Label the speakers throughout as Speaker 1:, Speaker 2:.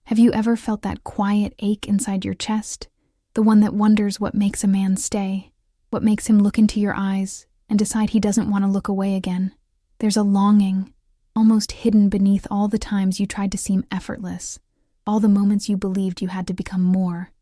Speaker 1: Have you ever felt that quiet ache inside your chest? The one that wonders what makes a man stay, what makes him look into your eyes and decide he doesn't want to look away again. There's a longing, almost hidden beneath all the times you tried to seem effortless, all the moments you believed you had to become more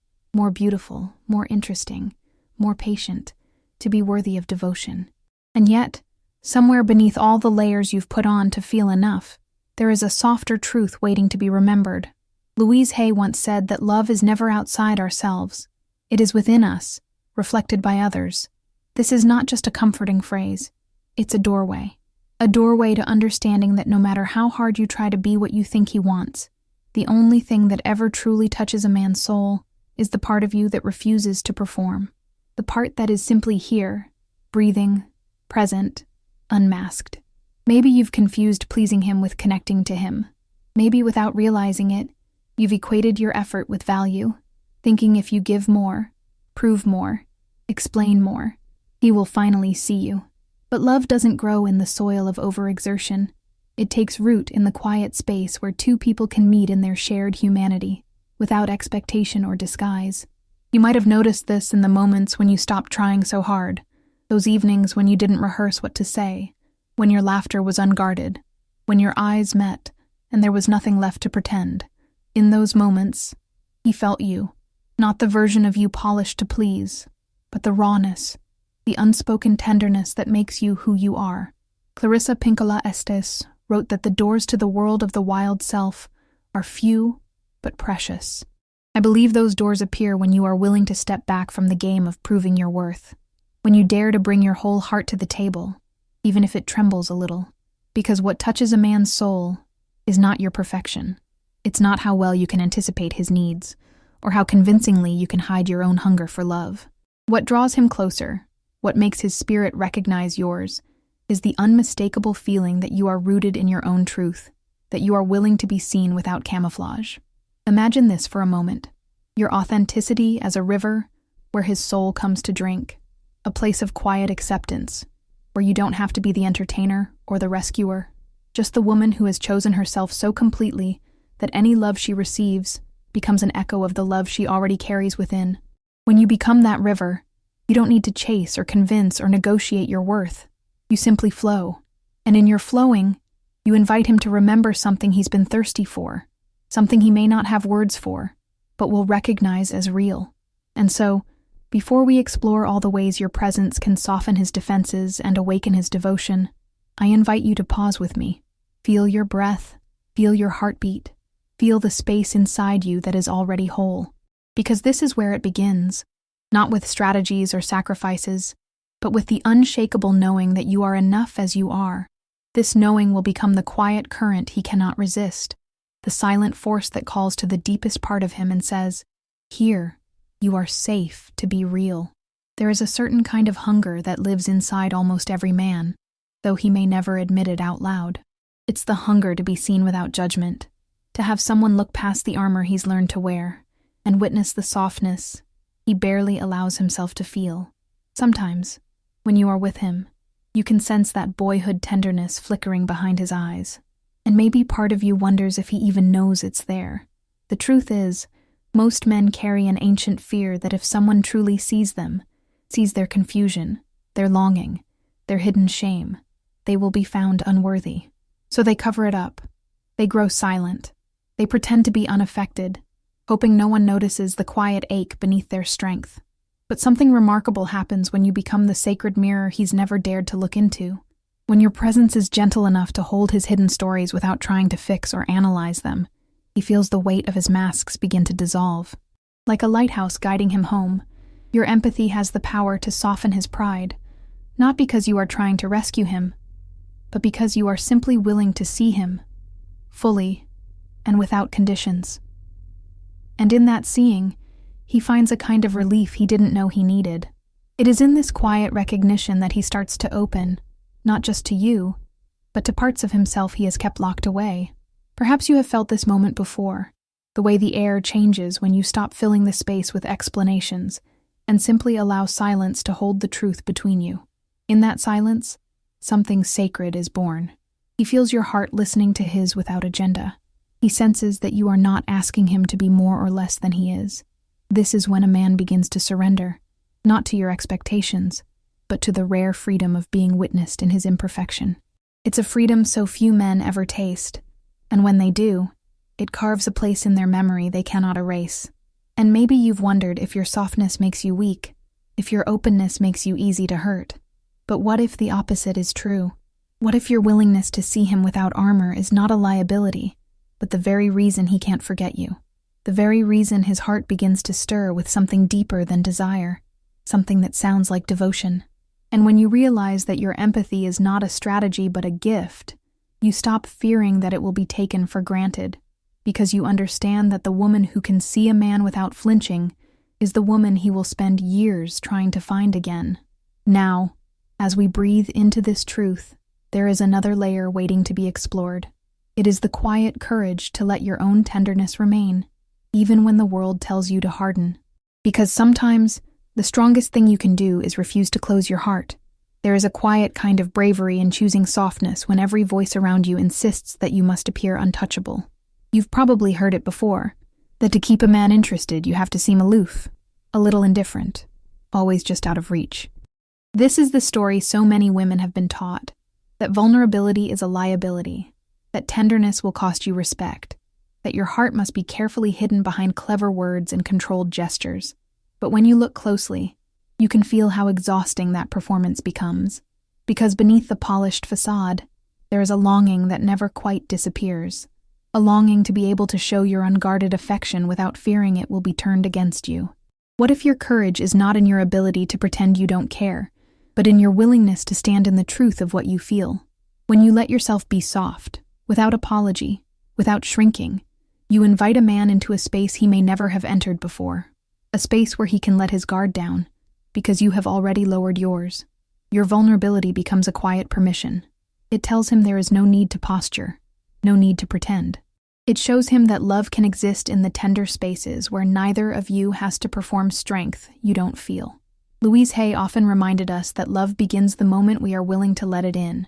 Speaker 1: beautiful, more interesting, more patient, to be worthy of devotion. And yet, somewhere beneath all the layers you've put on to feel enough, there is a softer truth waiting to be remembered. Louise Hay once said that love is never outside ourselves. It is within us, reflected by others. This is not just a comforting phrase. It's a doorway to understanding that no matter how hard you try to be what you think he wants, the only thing that ever truly touches a man's soul is the part of you that refuses to perform. The part that is simply here, breathing, present, unmasked. Maybe you've confused pleasing him with connecting to him. Maybe without realizing it, you've equated your effort with value, thinking if you give more, prove more, explain more, he will finally see you. But love doesn't grow in the soil of overexertion. It takes root in the quiet space where two people can meet in their shared humanity, without expectation or disguise. You might have noticed this in the moments when you stopped trying so hard, those evenings when you didn't rehearse what to say, when your laughter was unguarded, when your eyes met and there was nothing left to pretend. In those moments, he felt you, not the version of you polished to please, but the rawness, the unspoken tenderness that makes you who you are. Clarissa Pinkola Estes wrote that the doors to the world of the wild self are few but precious. I believe those doors appear when you are willing to step back from the game of proving your worth, when you dare to bring your whole heart to the table, even if it trembles a little. Because what touches a man's soul is not your perfection. It's not how well you can anticipate his needs, or how convincingly you can hide your own hunger for love. What draws him closer, what makes his spirit recognize yours, is the unmistakable feeling that you are rooted in your own truth, that you are willing to be seen without camouflage. Imagine this for a moment. Your authenticity as a river where his soul comes to drink, a place of quiet acceptance, where you don't have to be the entertainer or the rescuer, just the woman who has chosen herself so completely that any love she receives becomes an echo of the love she already carries within. When you become that river, you don't need to chase or convince or negotiate your worth. You simply flow. And in your flowing, you invite him to remember something he's been thirsty for, something he may not have words for, but will recognize as real. And so, before we explore all the ways your presence can soften his defenses and awaken his devotion, I invite you to pause with me. Feel your breath, feel your heartbeat, feel the space inside you that is already whole. Because this is where it begins, not with strategies or sacrifices, but with the unshakable knowing that you are enough as you are. This knowing will become the quiet current he cannot resist, the silent force that calls to the deepest part of him and says, "Here, you are safe to be real." There is a certain kind of hunger that lives inside almost every man, though he may never admit it out loud. It's the hunger to be seen without judgment, to have someone look past the armor he's learned to wear, and witness the softness he barely allows himself to feel. Sometimes, when you are with him, you can sense that boyhood tenderness flickering behind his eyes, and maybe part of you wonders if he even knows it's there. The truth is, most men carry an ancient fear that if someone truly sees them, sees their confusion, their longing, their hidden shame, they will be found unworthy. So they cover it up. They grow silent. They pretend to be unaffected, hoping no one notices the quiet ache beneath their strength. But something remarkable happens when you become the sacred mirror he's never dared to look into. When your presence is gentle enough to hold his hidden stories without trying to fix or analyze them, he feels the weight of his masks begin to dissolve. Like a lighthouse guiding him home, your empathy has the power to soften his pride, not because you are trying to rescue him, but because you are simply willing to see him, fully and without conditions. And in that seeing, he finds a kind of relief he didn't know he needed. It is in this quiet recognition that he starts to open, not just to you, but to parts of himself he has kept locked away. Perhaps you have felt this moment before, the way the air changes when you stop filling the space with explanations and simply allow silence to hold the truth between you. In that silence, something sacred is born. He feels your heart listening to his without agenda. He senses that you are not asking him to be more or less than he is. This is when a man begins to surrender, not to your expectations, but to the rare freedom of being witnessed in his imperfection. It's a freedom so few men ever taste, and when they do, it carves a place in their memory they cannot erase. And maybe you've wondered if your softness makes you weak, if your openness makes you easy to hurt. But what if the opposite is true? What if your willingness to see him without armor is not a liability, but the very reason he can't forget you? The very reason his heart begins to stir with something deeper than desire, something that sounds like devotion. And when you realize that your empathy is not a strategy but a gift, you stop fearing that it will be taken for granted, because you understand that the woman who can see a man without flinching is the woman he will spend years trying to find again. Now, as we breathe into this truth, there is another layer waiting to be explored. It is the quiet courage to let your own tenderness remain, even when the world tells you to harden. Because sometimes, the strongest thing you can do is refuse to close your heart. There is a quiet kind of bravery in choosing softness when every voice around you insists that you must appear untouchable. You've probably heard it before, that to keep a man interested you have to seem aloof, a little indifferent, always just out of reach. This is the story so many women have been taught, that vulnerability is a liability, that tenderness will cost you respect, that your heart must be carefully hidden behind clever words and controlled gestures. But when you look closely, you can feel how exhausting that performance becomes, because beneath the polished facade, there is a longing that never quite disappears, a longing to be able to show your unguarded affection without fearing it will be turned against you. What if your courage is not in your ability to pretend you don't care, but in your willingness to stand in the truth of what you feel? When you let yourself be soft, without apology, without shrinking, you invite a man into a space he may never have entered before, a space where he can let his guard down, because you have already lowered yours. Your vulnerability becomes a quiet permission. It tells him there is no need to posture, no need to pretend. It shows him that love can exist in the tender spaces where neither of you has to perform strength you don't feel. Louise Hay often reminded us that love begins the moment we are willing to let it in.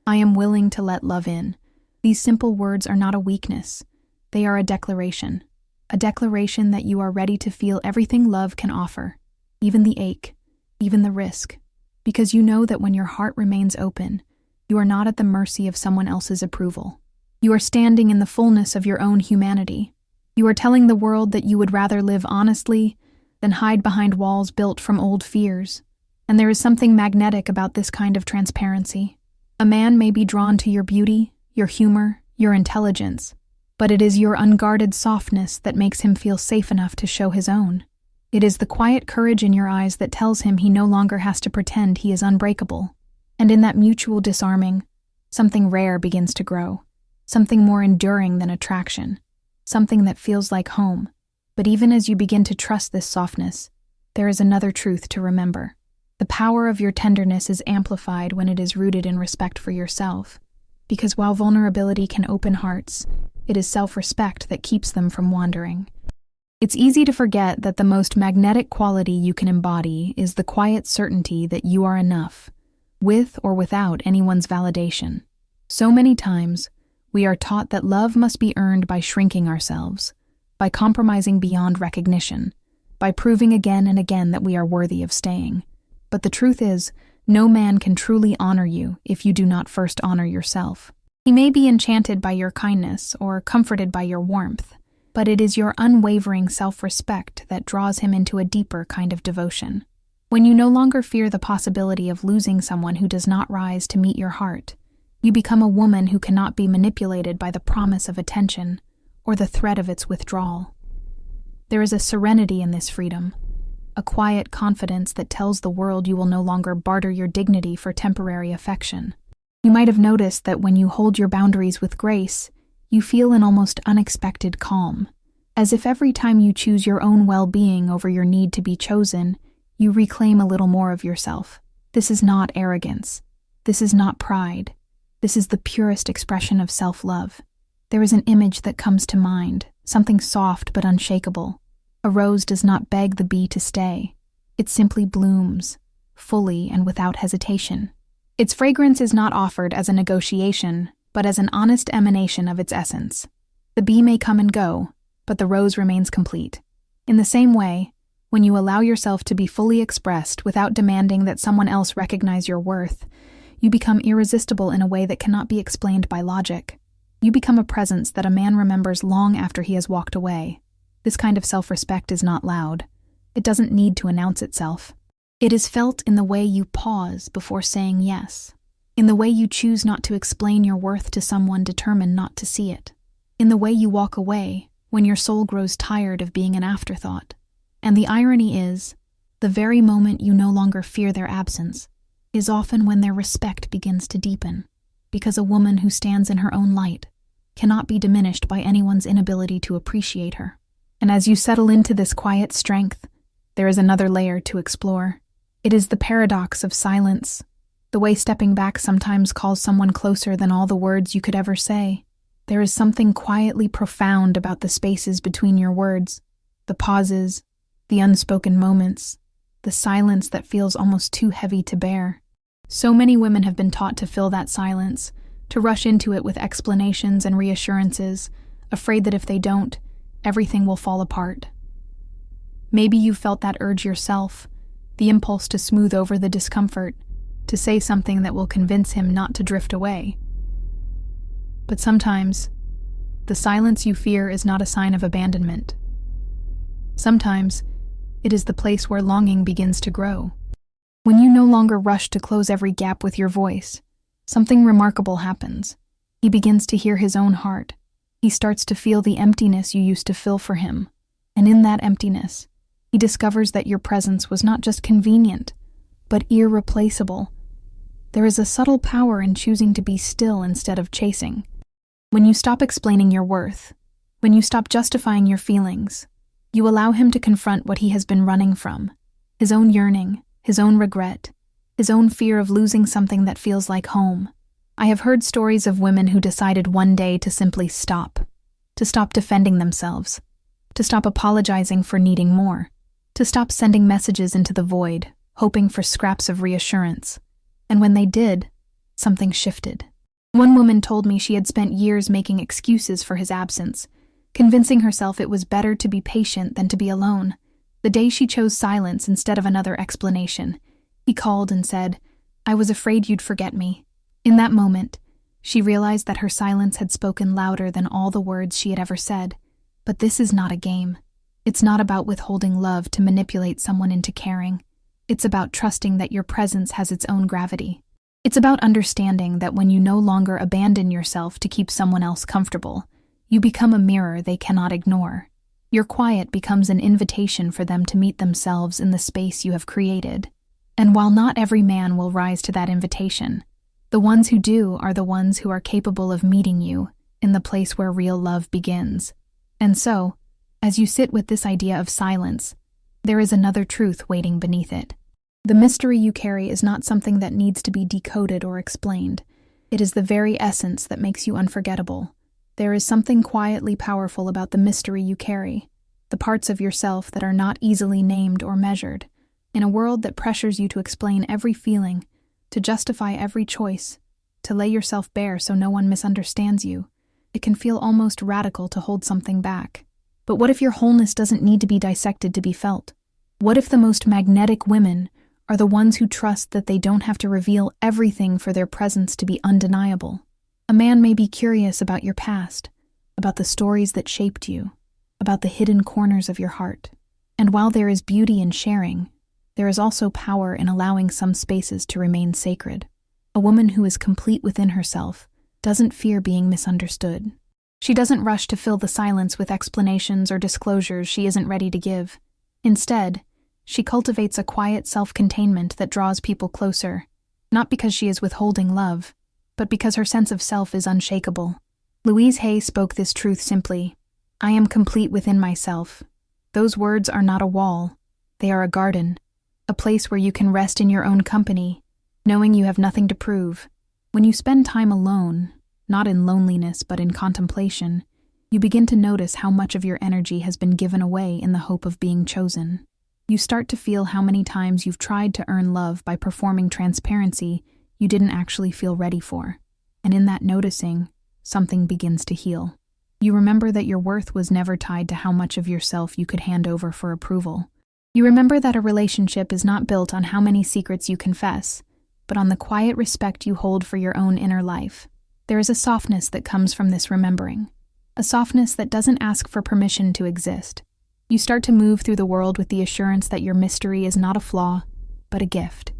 Speaker 1: I am willing to let love in. These simple words are not a weakness. They are a declaration that you are ready to feel everything love can offer, even the ache, even the risk, because you know that when your heart remains open, you are not at the mercy of someone else's approval. You are standing in the fullness of your own humanity. You are telling the world that you would rather live honestly than hide behind walls built from old fears. And there is something magnetic about this kind of transparency. A man may be drawn to your beauty, your humor, your intelligence, but it is your unguarded softness that makes him feel safe enough to show his own. It is the quiet courage in your eyes that tells him he no longer has to pretend he is unbreakable. And in that mutual disarming, something rare begins to grow, something more enduring than attraction, something that feels like home. But even as you begin to trust this softness, there is another truth to remember. The power of your tenderness is amplified when it is rooted in respect for yourself, because while vulnerability can open hearts, it is self-respect that keeps them from wandering. It's easy to forget that the most magnetic quality you can embody is the quiet certainty that you are enough, with or without anyone's validation. So many times, we are taught that love must be earned by shrinking ourselves, by compromising beyond recognition, by proving again and again that we are worthy of staying. But the truth is, no man can truly honor you if you do not first honor yourself. He may be enchanted by your kindness or comforted by your warmth, but it is your unwavering self-respect that draws him into a deeper kind of devotion. When you no longer fear the possibility of losing someone who does not rise to meet your heart, you become a woman who cannot be manipulated by the promise of attention or the threat of its withdrawal. There is a serenity in this freedom, a quiet confidence that tells the world you will no longer barter your dignity for temporary affection. You might have noticed that when you hold your boundaries with grace, you feel an almost unexpected calm, as if every time you choose your own well-being over your need to be chosen, you reclaim a little more of yourself. This is not arrogance. This is not pride. This is the purest expression of self-love. There is an image that comes to mind, something soft but unshakable. A rose does not beg the bee to stay. It simply blooms, fully and without hesitation. Its fragrance is not offered as a negotiation, but as an honest emanation of its essence. The bee may come and go, but the rose remains complete. In the same way, when you allow yourself to be fully expressed without demanding that someone else recognize your worth, you become irresistible in a way that cannot be explained by logic. You become a presence that a man remembers long after he has walked away. This kind of self-respect is not loud. It doesn't need to announce itself. It is felt in the way you pause before saying yes, in the way you choose not to explain your worth to someone determined not to see it, in the way you walk away when your soul grows tired of being an afterthought. And the irony is, the very moment you no longer fear their absence is often when their respect begins to deepen, because a woman who stands in her own light cannot be diminished by anyone's inability to appreciate her. And as you settle into this quiet strength, there is another layer to explore. It is the paradox of silence, the way stepping back sometimes calls someone closer than all the words you could ever say. There is something quietly profound about the spaces between your words, the pauses, the unspoken moments, the silence that feels almost too heavy to bear. So many women have been taught to fill that silence, to rush into it with explanations and reassurances, afraid that if they don't, everything will fall apart. Maybe you felt that urge yourself, the impulse to smooth over the discomfort, to say something that will convince him not to drift away. But sometimes, the silence you fear is not a sign of abandonment. Sometimes, it is the place where longing begins to grow. When you no longer rush to close every gap with your voice, something remarkable happens. He begins to hear his own heart. He starts to feel the emptiness you used to fill for him. And in that emptiness, he discovers that your presence was not just convenient, but irreplaceable. There is a subtle power in choosing to be still instead of chasing. When you stop explaining your worth, when you stop justifying your feelings, you allow him to confront what he has been running from, his own yearning, his own regret, his own fear of losing something that feels like home. I have heard stories of women who decided one day to simply stop, to stop defending themselves, to stop apologizing for needing more, to stop sending messages into the void, hoping for scraps of reassurance. And when they did, something shifted. One woman told me she had spent years making excuses for his absence, convincing herself it was better to be patient than to be alone. The day she chose silence instead of another explanation, he called and said, "I was afraid you'd forget me." In that moment, she realized that her silence had spoken louder than all the words she had ever said. But this is not a game. It's not about withholding love to manipulate someone into caring. It's about trusting that your presence has its own gravity. It's about understanding that when you no longer abandon yourself to keep someone else comfortable, you become a mirror they cannot ignore. Your quiet becomes an invitation for them to meet themselves in the space you have created. And while not every man will rise to that invitation, the ones who do are the ones who are capable of meeting you in the place where real love begins. And so, as you sit with this idea of silence, there is another truth waiting beneath it. The mystery you carry is not something that needs to be decoded or explained. It is the very essence that makes you unforgettable. There is something quietly powerful about the mystery you carry, the parts of yourself that are not easily named or measured. In a world that pressures you to explain every feeling, to justify every choice, to lay yourself bare so no one misunderstands you, it can feel almost radical to hold something back. But what if your wholeness doesn't need to be dissected to be felt? What if the most magnetic women are the ones who trust that they don't have to reveal everything for their presence to be undeniable? A man may be curious about your past, about the stories that shaped you, about the hidden corners of your heart. And while there is beauty in sharing, there is also power in allowing some spaces to remain sacred. A woman who is complete within herself doesn't fear being misunderstood. She doesn't rush to fill the silence with explanations or disclosures she isn't ready to give. Instead, she cultivates a quiet self-containment that draws people closer, not because she is withholding love, but because her sense of self is unshakable. Louise Hay spoke this truth simply: "I am complete within myself." Those words are not a wall. They are a garden, a place where you can rest in your own company, knowing you have nothing to prove. When you spend time alone, not in loneliness but in contemplation, you begin to notice how much of your energy has been given away in the hope of being chosen. You start to feel how many times you've tried to earn love by performing transparency you didn't actually feel ready for. And in that noticing, something begins to heal. You remember that your worth was never tied to how much of yourself you could hand over for approval. You remember that a relationship is not built on how many secrets you confess, but on the quiet respect you hold for your own inner life. There is a softness that comes from this remembering, a softness that doesn't ask for permission to exist. You start to move through the world with the assurance that your mystery is not a flaw, but a gift.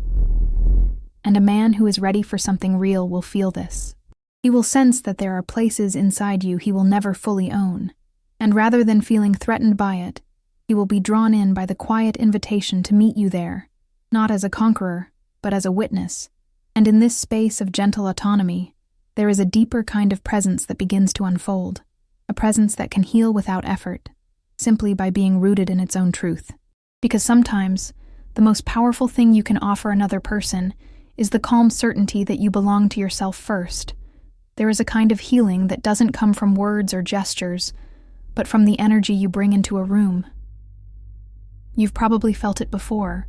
Speaker 1: And a man who is ready for something real will feel this. He will sense that there are places inside you he will never fully own, and rather than feeling threatened by it, he will be drawn in by the quiet invitation to meet you there, not as a conqueror, but as a witness. And in this space of gentle autonomy, there is a deeper kind of presence that begins to unfold, a presence that can heal without effort, simply by being rooted in its own truth. Because sometimes, the most powerful thing you can offer another person is the calm certainty that you belong to yourself first. There is a kind of healing that doesn't come from words or gestures, but from the energy you bring into a room. You've probably felt it before,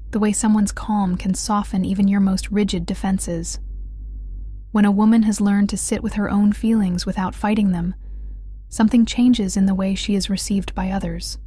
Speaker 1: the way someone's calm can soften even your most rigid defenses. When a woman has learned to sit with her own feelings without fighting them, something changes in the way she is received by others.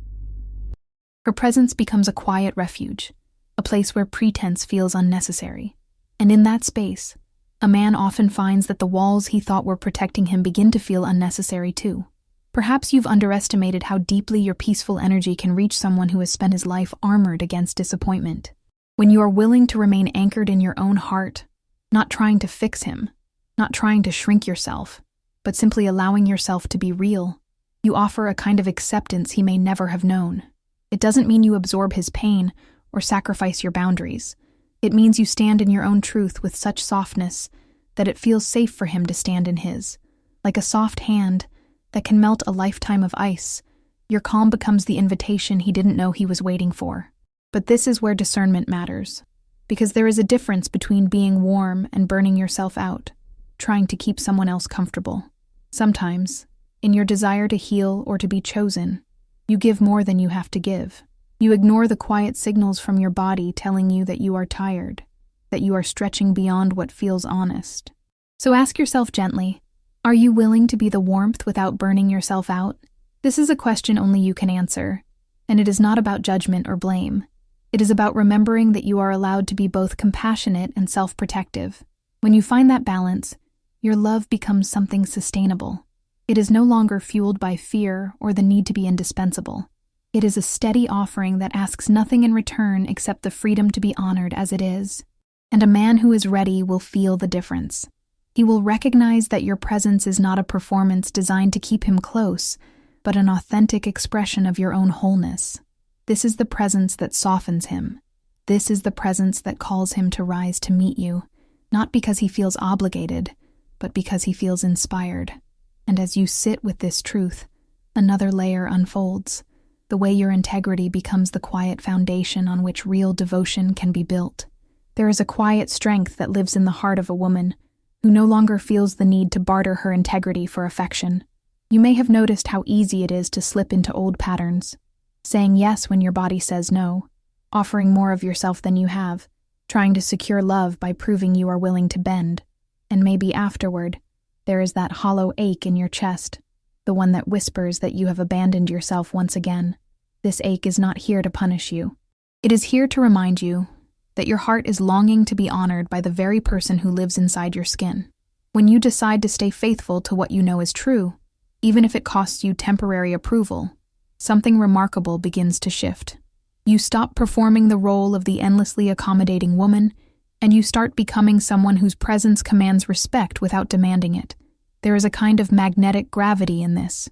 Speaker 1: Her presence becomes a quiet refuge, a place where pretense feels unnecessary. And in that space, a man often finds that the walls he thought were protecting him begin to feel unnecessary too. Perhaps you've underestimated how deeply your peaceful energy can reach someone who has spent his life armored against disappointment. When you are willing to remain anchored in your own heart, not trying to fix him, not trying to shrink yourself, but simply allowing yourself to be real, you offer a kind of acceptance he may never have known. It doesn't mean you absorb his pain or sacrifice your boundaries. It means you stand in your own truth with such softness that it feels safe for him to stand in his. Like a soft hand that can melt a lifetime of ice, your calm becomes the invitation he didn't know he was waiting for. But this is where discernment matters, because there is a difference between being warm and burning yourself out, trying to keep someone else comfortable. Sometimes, in your desire to heal or to be chosen, you give more than you have to give. You ignore the quiet signals from your body telling you that you are tired, that you are stretching beyond what feels honest. So ask yourself gently, are you willing to be the warmth without burning yourself out? This is a question only you can answer, and it is not about judgment or blame. It is about remembering that you are allowed to be both compassionate and self-protective. When you find that balance, your love becomes something sustainable. It is no longer fueled by fear or the need to be indispensable. It is a steady offering that asks nothing in return except the freedom to be honored as it is. And a man who is ready will feel the difference. He will recognize that your presence is not a performance designed to keep him close, but an authentic expression of your own wholeness. This is the presence that softens him. This is the presence that calls him to rise to meet you, not because he feels obligated, but because he feels inspired. And as you sit with this truth, another layer unfolds. The way your integrity becomes the quiet foundation on which real devotion can be built. There is a quiet strength that lives in the heart of a woman who no longer feels the need to barter her integrity for affection. You may have noticed how easy it is to slip into old patterns, saying yes when your body says no, offering more of yourself than you have, trying to secure love by proving you are willing to bend. And maybe afterward, there is that hollow ache in your chest, the one that whispers that you have abandoned yourself once again. This ache is not here to punish you. It is here to remind you that your heart is longing to be honored by the very person who lives inside your skin. When you decide to stay faithful to what you know is true, even if it costs you temporary approval, something remarkable begins to shift. You stop performing the role of the endlessly accommodating woman, and you start becoming someone whose presence commands respect without demanding it. There is a kind of magnetic gravity in this.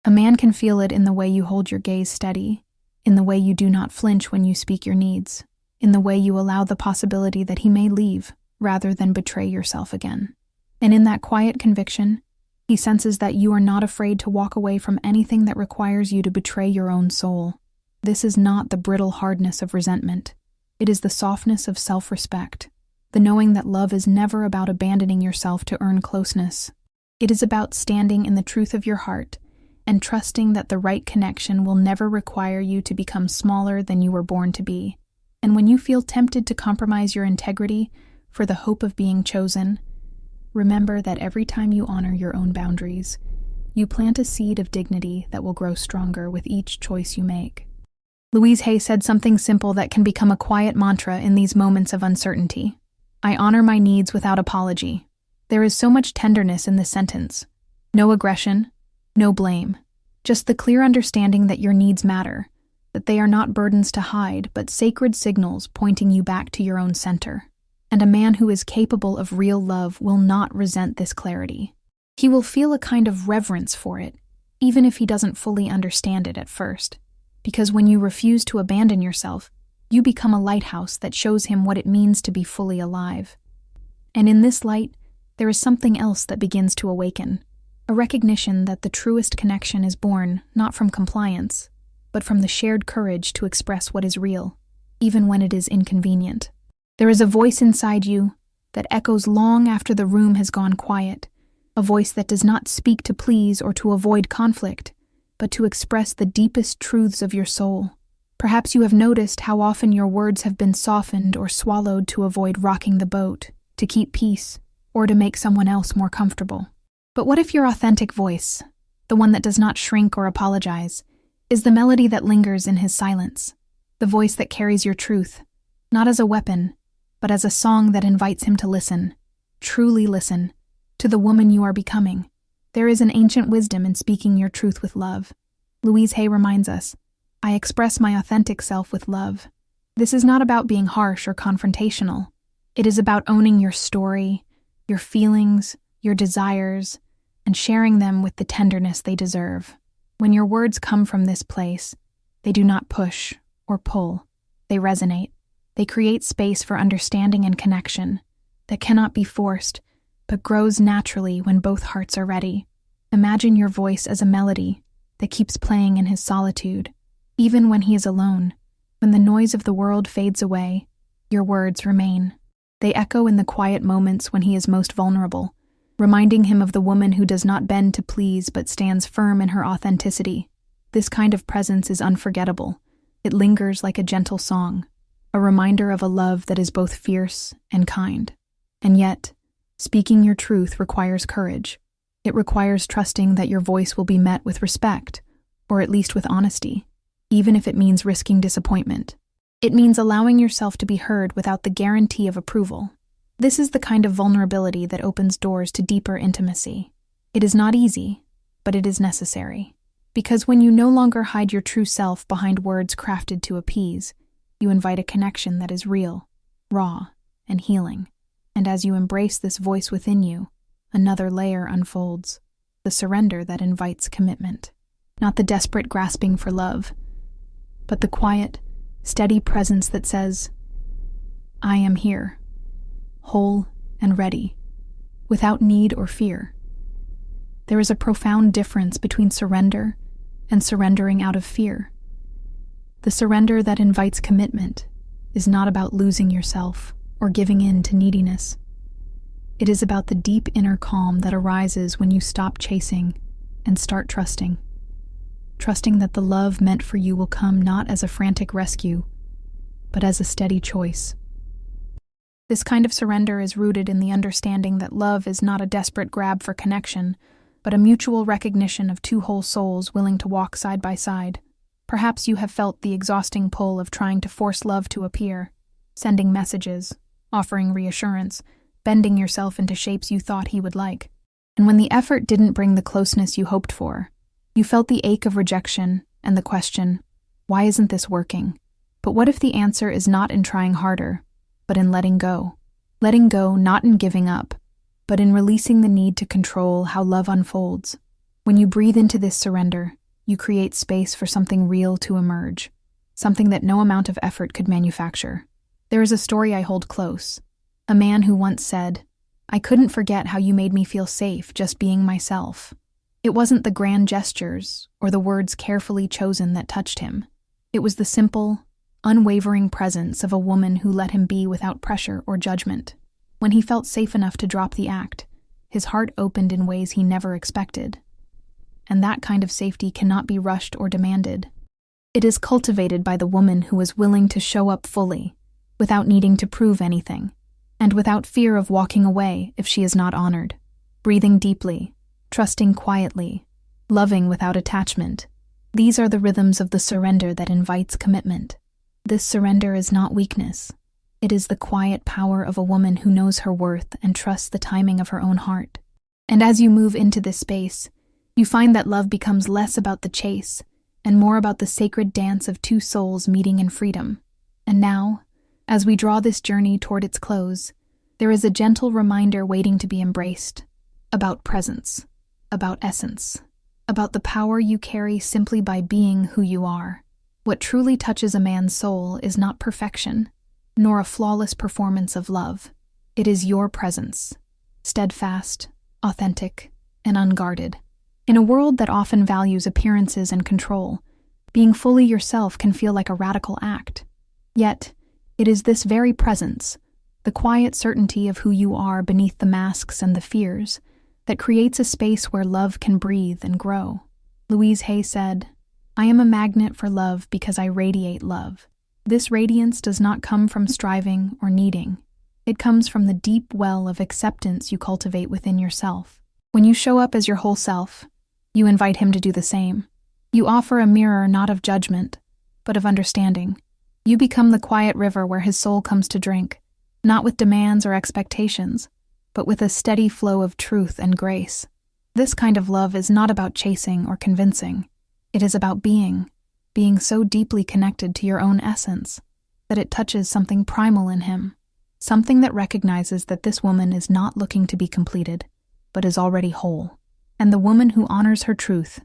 Speaker 1: A man can feel it in the way you hold your gaze steady, in the way you do not flinch when you speak your needs, in the way you allow the possibility that he may leave rather than betray yourself again. And in that quiet conviction, he senses that you are not afraid to walk away from anything that requires you to betray your own soul. This is not the brittle hardness of resentment. It is the softness of self-respect, the knowing that love is never about abandoning yourself to earn closeness. It is about standing in the truth of your heart and trusting that the right connection will never require you to become smaller than you were born to be. And when you feel tempted to compromise your integrity for the hope of being chosen, remember that every time you honor your own boundaries, You plant a seed of dignity that will grow stronger with each choice you make. Louise Hay said something simple that can become a quiet mantra in these moments of uncertainty. I honor my needs without apology. There is so much tenderness in this sentence. No aggression, no blame. Just the clear understanding that your needs matter, that they are not burdens to hide, but sacred signals pointing you back to your own center. And a man who is capable of real love will not resent this clarity. He will feel a kind of reverence for it, even if he doesn't fully understand it at first. Because when you refuse to abandon yourself, you become a lighthouse that shows him what it means to be fully alive. And in this light, there is something else that begins to awaken. A recognition that the truest connection is born not from compliance, but from the shared courage to express what is real, even when it is inconvenient. There is a voice inside you that echoes long after the room has gone quiet, a voice that does not speak to please or to avoid conflict, but to express the deepest truths of your soul. Perhaps you have noticed how often your words have been softened or swallowed to avoid rocking the boat, to keep peace, or to make someone else more comfortable. But what if your authentic voice, the one that does not shrink or apologize, is the melody that lingers in his silence, the voice that carries your truth, not as a weapon, but as a song that invites him to listen, truly listen, to the woman you are becoming? There is an ancient wisdom in speaking your truth with love. Louise Hay reminds us, I express my authentic self with love. This is not about being harsh or confrontational. It is about owning your story, your feelings, your desires, and sharing them with the tenderness they deserve. When your words come from this place, they do not push or pull. They resonate. They create space for understanding and connection that cannot be forced, but grows naturally when both hearts are ready. Imagine your voice as a melody that keeps playing in his solitude. Even when he is alone, when the noise of the world fades away, your words remain. They echo in the quiet moments when he is most vulnerable, reminding him of the woman who does not bend to please but stands firm in her authenticity. This kind of presence is unforgettable. It lingers like a gentle song, a reminder of a love that is both fierce and kind. And yet, speaking your truth requires courage. It requires trusting that your voice will be met with respect, or at least with honesty, even if it means risking disappointment. It means allowing yourself to be heard without the guarantee of approval. This is the kind of vulnerability that opens doors to deeper intimacy. It is not easy, but it is necessary. Because when you no longer hide your true self behind words crafted to appease, you invite a connection that is real, raw, and healing. And as you embrace this voice within you, another layer unfolds, the surrender that invites commitment. Not the desperate grasping for love, but the quiet, steady presence that says, I am here, whole and ready, without need or fear. There is a profound difference between surrender and surrendering out of fear. The surrender that invites commitment is not about losing yourself or giving in to neediness. It is about the deep inner calm that arises when you stop chasing and start trusting. Trusting that the love meant for you will come not as a frantic rescue, but as a steady choice. This kind of surrender is rooted in the understanding that love is not a desperate grab for connection, but a mutual recognition of two whole souls willing to walk side by side. Perhaps you have felt the exhausting pull of trying to force love to appear, sending messages, offering reassurance, bending yourself into shapes you thought he would like. And when the effort didn't bring the closeness you hoped for, you felt the ache of rejection and the question, why isn't this working? But what if the answer is not in trying harder, but in letting go? Letting go not in giving up, but in releasing the need to control how love unfolds. When you breathe into this surrender, you create space for something real to emerge, something that no amount of effort could manufacture. There is a story I hold close. A man who once said, I couldn't forget how you made me feel safe just being myself. It wasn't the grand gestures or the words carefully chosen that touched him. It was the simple, unwavering presence of a woman who let him be without pressure or judgment. When he felt safe enough to drop the act, his heart opened in ways he never expected. And that kind of safety cannot be rushed or demanded. It is cultivated by the woman who is willing to show up fully, without needing to prove anything, and without fear of walking away if she is not honored. Breathing deeply, trusting quietly, loving without attachment. These are the rhythms of the surrender that invites commitment. This surrender is not weakness. It is the quiet power of a woman who knows her worth and trusts the timing of her own heart. And as you move into this space, you find that love becomes less about the chase and more about the sacred dance of two souls meeting in freedom. And now, as we draw this journey toward its close, there is a gentle reminder waiting to be embraced, about presence, about essence, about the power you carry simply by being who you are. What truly touches a man's soul is not perfection, nor a flawless performance of love. It is your presence, steadfast, authentic, and unguarded. In a world that often values appearances and control, being fully yourself can feel like a radical act. Yet, it is this very presence, the quiet certainty of who you are beneath the masks and the fears, that creates a space where love can breathe and grow. Louise Hay said, "I am a magnet for love because I radiate love." This radiance does not come from striving or needing. It comes from the deep well of acceptance you cultivate within yourself. When you show up as your whole self, you invite him to do the same. You offer a mirror not of judgment, but of understanding. You become the quiet river where his soul comes to drink, not with demands or expectations, but with a steady flow of truth and grace. This kind of love is not about chasing or convincing. It is about being so deeply connected to your own essence that it touches something primal in him, something that recognizes that this woman is not looking to be completed, but is already whole. And the woman who honors her truth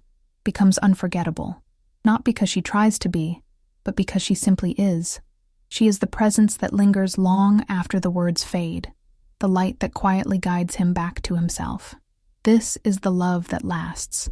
Speaker 1: becomes unforgettable, not because she tries to be, but because she simply is. She is the presence that lingers long after the words fade, the light that quietly guides him back to himself. This is the love that lasts,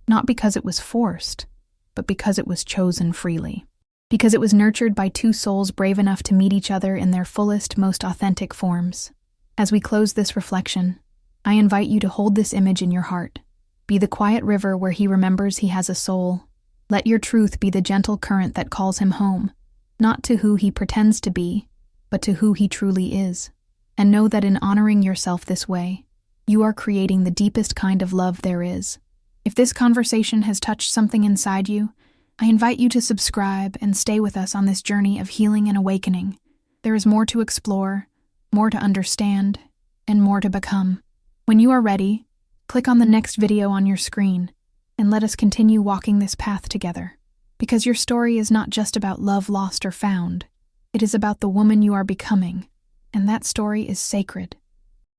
Speaker 1: not because it was forced, but because it was chosen freely, because it was nurtured by two souls brave enough to meet each other in their fullest, most authentic forms. As we close this reflection, I invite you to hold this image in your heart. Be the quiet river where he remembers he has a soul. Let your truth be the gentle current that calls him home, not to who he pretends to be, but to who he truly is. And know that in honoring yourself this way, you are creating the deepest kind of love there is. If this conversation has touched something inside you, I invite you to subscribe and stay with us on this journey of healing and awakening. There is more to explore, more to understand, and more to become. When you are ready, click on the next video on your screen, and let us continue walking this path together. Because your story is not just about love lost or found. It is about the woman you are becoming, and that story is sacred.